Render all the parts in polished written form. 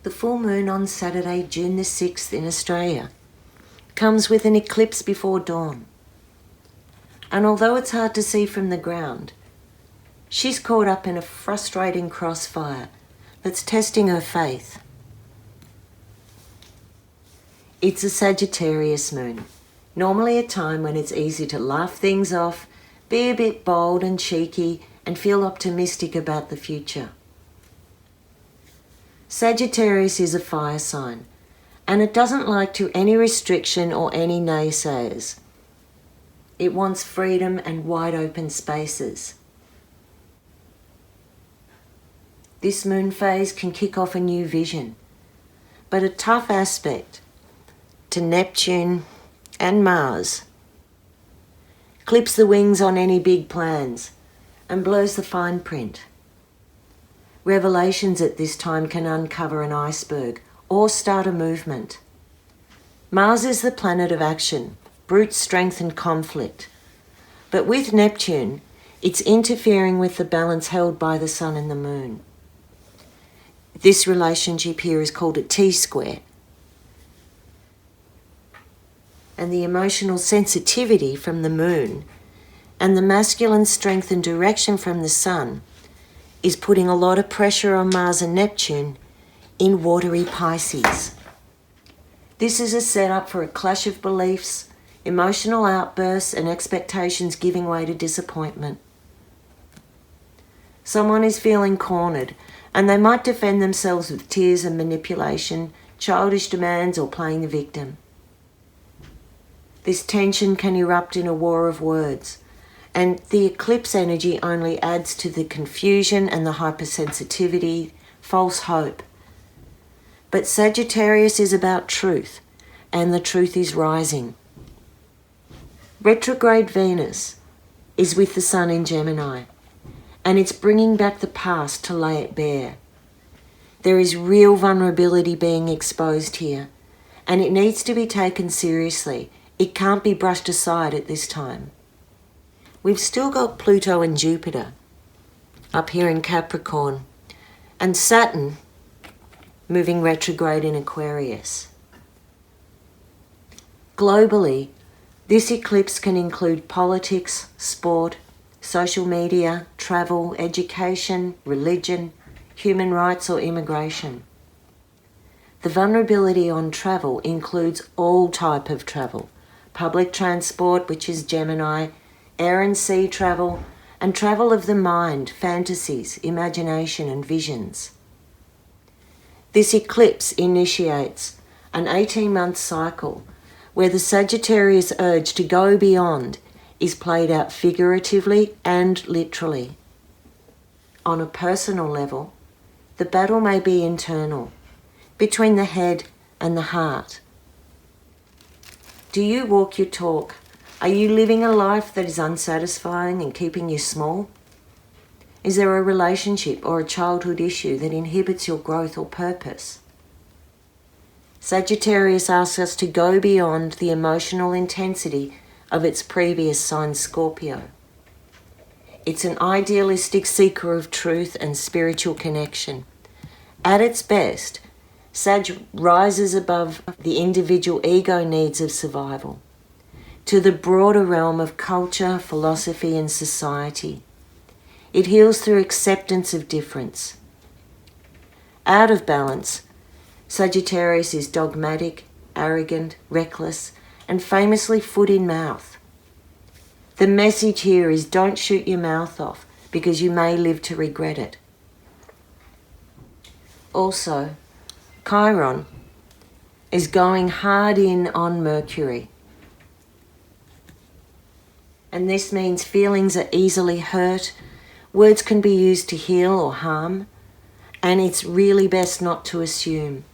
The full moon on Saturday, June the 6th in Australia comes with an eclipse before dawn. And although it's hard to see from the ground, she's caught up in a frustrating crossfire that's testing her faith. It's a Sagittarius moon, normally a time when it's easy to laugh things off, be a bit bold and cheeky, and feel optimistic about the future. Sagittarius is a fire sign, and it doesn't like to any restriction or any naysayers. It wants freedom and wide open spaces. This moon phase can kick off a new vision, but a tough aspect to Neptune and Mars clips the wings on any big plans and blurs the fine print. Revelations at this time can uncover an iceberg or start a movement. Mars is the planet of action, brute strength and conflict. But with Neptune, it's interfering with the balance held by the Sun and the Moon. This relationship here is called a T-square. And the emotional sensitivity from the Moon and the masculine strength and direction from the Sun is putting a lot of pressure on Mars and Neptune in watery Pisces. This is a setup for a clash of beliefs, emotional outbursts and expectations giving way to disappointment. Someone is feeling cornered and they might defend themselves with tears and manipulation, childish demands or playing the victim. This tension can erupt in a war of words, and the eclipse energy only adds to the confusion and the hypersensitivity, false hope. But Sagittarius is about truth, and the truth is rising. Retrograde Venus is with the Sun in Gemini, and it's bringing back the past to lay it bare. There is real vulnerability being exposed here, and it needs to be taken seriously. It can't be brushed aside at this time. We've still got Pluto and Jupiter up here in Capricorn, and Saturn moving retrograde in Aquarius. Globally, this eclipse can include politics, sport, social media, travel, education, religion, human rights or immigration. The vulnerability on travel includes all type of travel, public transport, which is Gemini, air and sea travel, and travel of the mind, fantasies, imagination and visions. This eclipse initiates an 18-month cycle where the Sagittarius urge to go beyond is played out figuratively and literally. On a personal level, the battle may be internal, between the head and the heart. Do you walk your talk? Are you living a life that is unsatisfying and keeping you small? Is there a relationship or a childhood issue that inhibits your growth or purpose? Sagittarius asks us to go beyond the emotional intensity of its previous sign Scorpio. It's an idealistic seeker of truth and spiritual connection. At its best, Sag rises above the individual ego needs of survival to the broader realm of culture, philosophy and society. It heals through acceptance of difference. Out of balance, Sagittarius is dogmatic, arrogant, reckless, and famously foot in mouth. The message here is don't shoot your mouth off because you may live to regret it. Also, Chiron is going hard in on Mercury. And this means feelings are easily hurt, words can be used to heal or harm, and it's really best not to assume.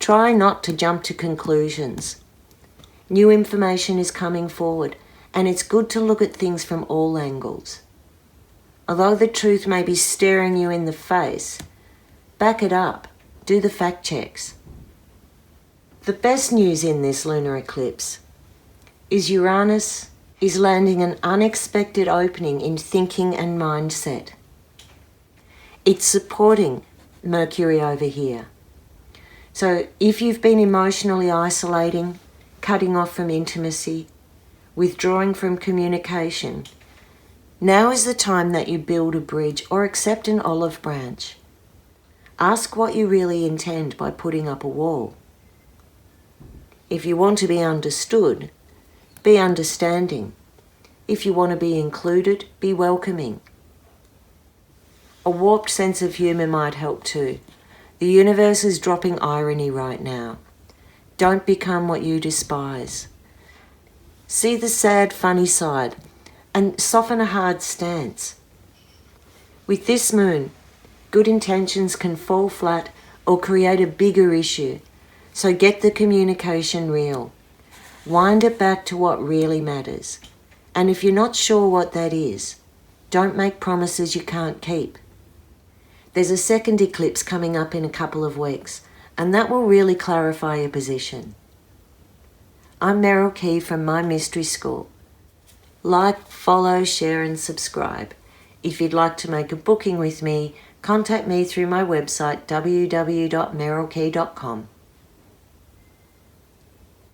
Try not to jump to conclusions. New information is coming forward, and it's good to look at things from all angles. Although the truth may be staring you in the face, back it up, do the fact checks. The best news in this lunar eclipse is Uranus is landing an unexpected opening in thinking and mindset. It's supporting Mercury over here, So if you've been emotionally isolating, cutting off from intimacy, withdrawing from communication, now is the time that you build a bridge or accept an olive branch. Ask what you really intend by putting up a wall. If you want to be understood, be understanding. If you want to be included, be welcoming. A warped sense of humour might help too. The universe is dropping irony right now. Don't become what you despise. See the sad, funny side and soften a hard stance. With this moon, good intentions can fall flat or create a bigger issue. So get the communication real. Wind it back to what really matters. And if you're not sure what that is, don't make promises you can't keep. There's a second eclipse coming up in a couple of weeks, and that will really clarify your position. I'm Merryl Key from My Mystery School. Like, follow, share and subscribe. If you'd like to make a booking with me, contact me through my website www.merrylkey.com.